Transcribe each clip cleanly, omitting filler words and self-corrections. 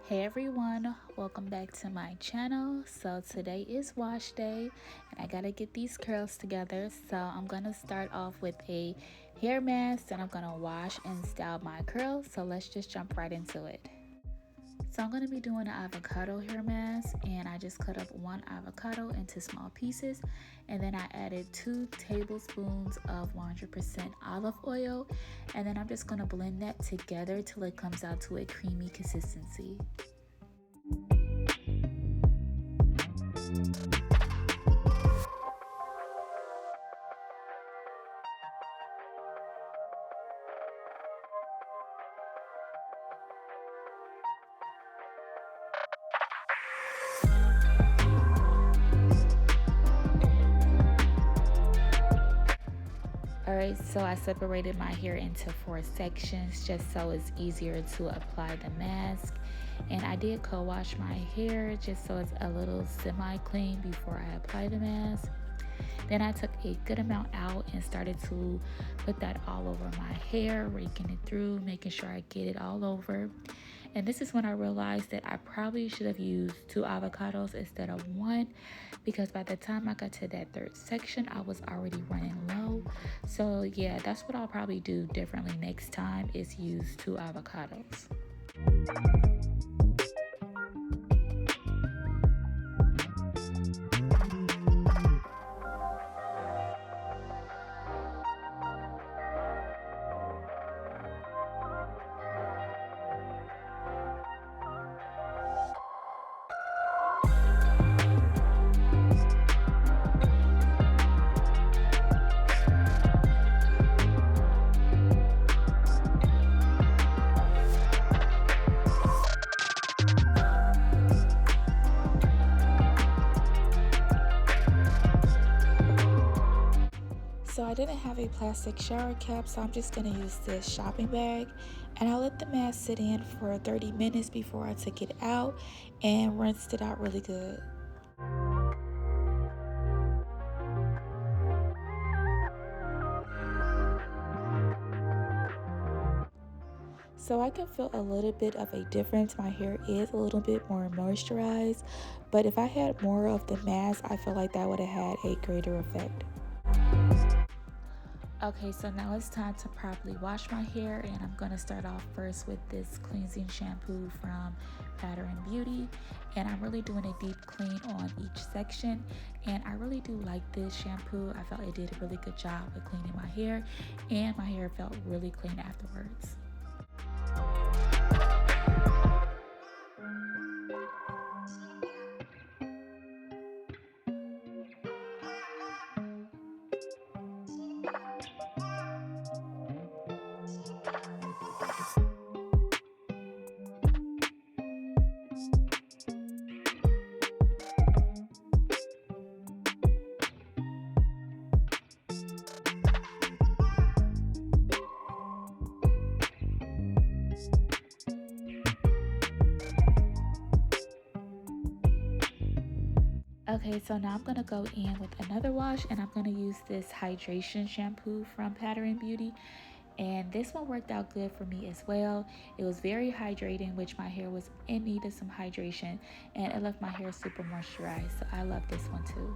Hey everyone, welcome back to my channel. So today is wash day and I gotta get these curls together. So I'm gonna start off with a hair mask, then I'm gonna wash and style my curls. So let's just jump right into it. So I'm going to be doing an avocado hair mask, and I just cut up one avocado into small pieces, and then I added 2 tablespoons of 100% olive oil, and then I'm just going to blend that together till it comes out to a creamy consistency. Alright, so I separated my hair into 4 sections just so it's easier to apply the mask. And I did co-wash my hair just so it's a little semi-clean before I apply the mask. Then I took a good amount out and started to put that all over my hair, raking it through, making sure I get it all over. And this is when I realized that I probably should have used 2 avocados instead of 1, because by the time I got to that 3rd section, I was already running low. So yeah, that's what I'll probably do differently next time, is use 2 avocados. So I didn't have a plastic shower cap, so I'm just going to use this shopping bag, and I let the mask sit in for 30 minutes before I took it out and rinsed it out really good. So I can feel a little bit of a difference. My hair is a little bit more moisturized, but if I had more of the mask, I feel like that would have had a greater effect. Okay, so now it's time to properly wash my hair, and I'm going to start off first with this cleansing shampoo from Pattern Beauty, and I'm really doing a deep clean on each section, and I really do like this shampoo. I felt it did a really good job with cleaning my hair, and my hair felt really clean afterwards. Okay, so now I'm going to go in with another wash, and I'm going to use this hydration shampoo from Pattern Beauty. And this one worked out good for me as well. It was very hydrating, which my hair was in need of some hydration, and it left my hair super moisturized. So I love this one too.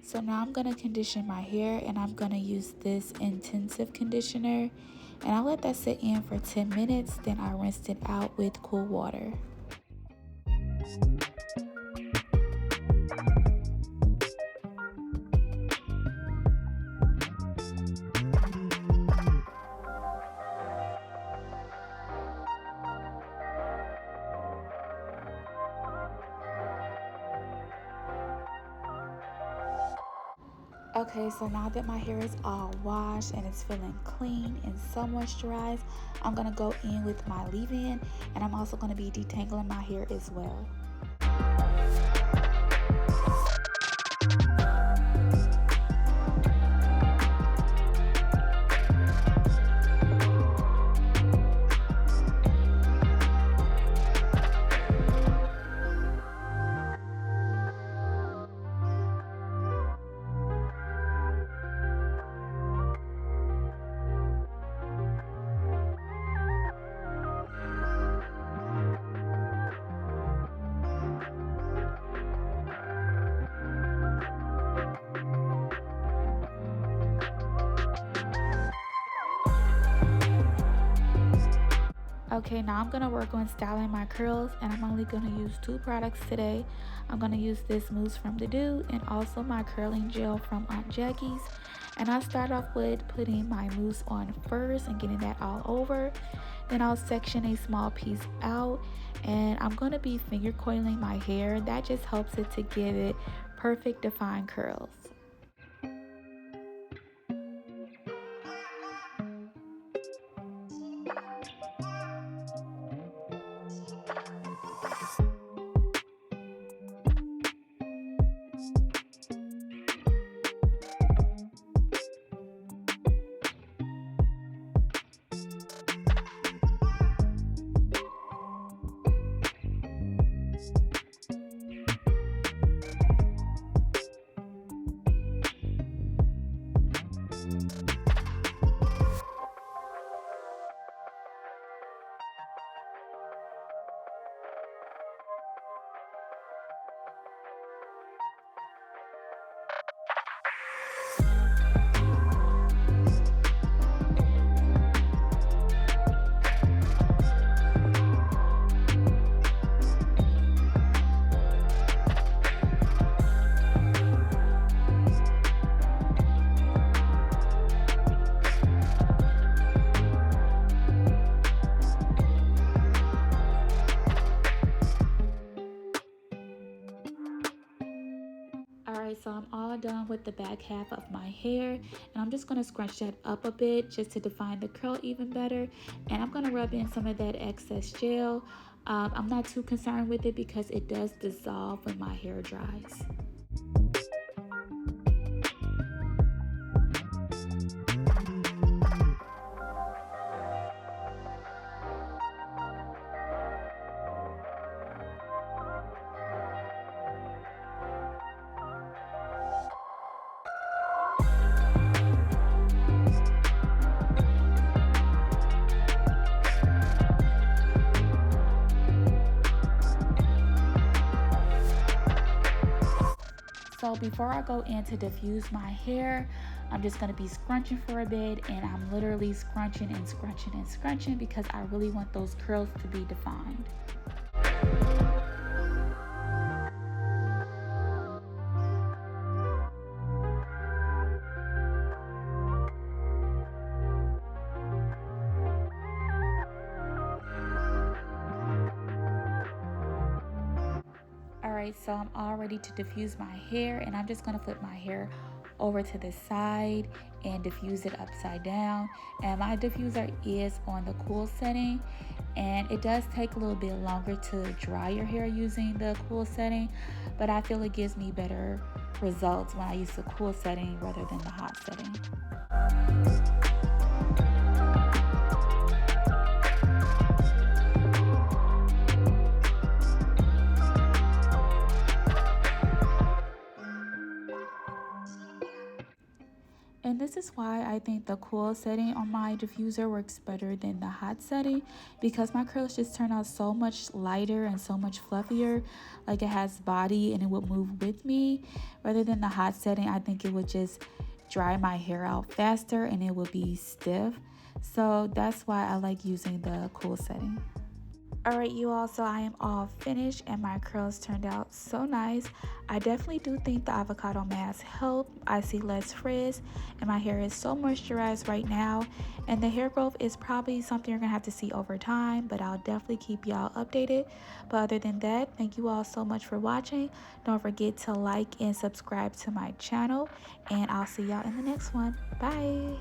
So now I'm going to condition my hair, and I'm going to use this intensive conditioner, and I let that sit in for 10 minutes, then I rinsed it out with cool water. Okay, so now that my hair is all washed and it's feeling clean and so moisturized, I'm going to go in with my leave-in, and I'm also going to be detangling my hair as well. Okay, now I'm gonna work on styling my curls, and I'm only gonna use two products today. I'm gonna use this mousse from The Do and also my curling gel from Aunt Jackie's. And I'll start off with putting my mousse on first and getting that all over. Then I'll section a small piece out, and I'm gonna be finger coiling my hair. That just helps it to give it perfect defined curls. Alright, so I'm all done with the back half of my hair, and I'm just going to scrunch that up a bit just to define the curl even better. And I'm going to rub in some of that excess gel. I'm not too concerned with it because it does dissolve when my hair dries. So before I go in to diffuse my hair, I'm just going to be scrunching for a bit, and I'm literally scrunching and scrunching and scrunching because I really want those curls to be defined. Alright, so I'm all ready to diffuse my hair, and I'm just going to flip my hair over to the side and diffuse it upside down. And my diffuser is on the cool setting, and it does take a little bit longer to dry your hair using the cool setting, but I feel it gives me better results when I use the cool setting rather than the hot setting. And this is why I think the cool setting on my diffuser works better than the hot setting, because my curls just turn out so much lighter and so much fluffier, like it has body and it would move with me. Rather than the hot setting, I think it would just dry my hair out faster and it would be stiff. So that's why I like using the cool setting. Alright, you all, so I am all finished and my curls turned out so nice. I definitely do think the avocado mask helped. I see less frizz and my hair is so moisturized right now. And the hair growth is probably something you're going to have to see over time, but I'll definitely keep y'all updated. But other than that, thank you all so much for watching. Don't forget to like and subscribe to my channel, and I'll see y'all in the next one. Bye!